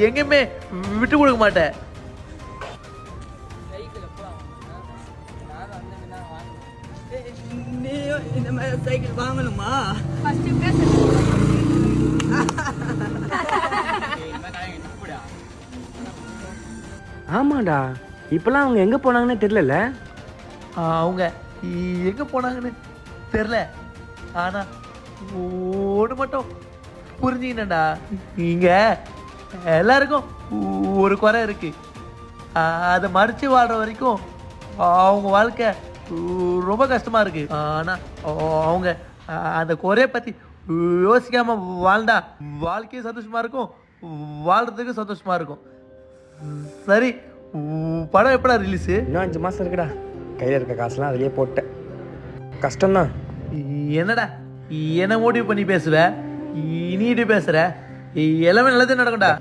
எங்கேயுமே விட்டு கொடுக்க மாட்டேன். நீயும் இந்த மாதிரி சைக்கிள் வாங்கணுமா? ஆமாடா, இப்பெல்லாம் அவங்க எங்க போனாங்கன்னு தெரியல. அவங்க எங்கே போனாங்கன்னு தெரில. ஆனால் ஒன்று மட்டும் புரிஞ்சுக்கினேன்டா, இங்கே எல்லாருக்கும் ஒரு குறை இருக்கு. அதை மறைச்சு வாழ்கிற வரைக்கும் அவங்க வாழ்க்கை ரொம்ப கஷ்டமாக இருக்கு. ஆனால் அவங்க அந்த குறையை பற்றி யோசிக்காமல் வாழ்ந்தா வாழ்க்கையும் சந்தோஷமாக இருக்கும், வாழ்கிறதுக்கு சந்தோஷமாக இருக்கும். சரி, படம் எப்படா ரிலீஸு? இன்னும் 5 மாசம் இருக்குடா. கையில் இருக்க காசுலாம் அதுலயே போட்டேன். கஷ்டம்தான். என்னடா என்ன மோட்டிவ் பண்ணி பேசுவ, இனிட்டு பேசுற? எல்லாமே நல்லதே நடக்கும்டா.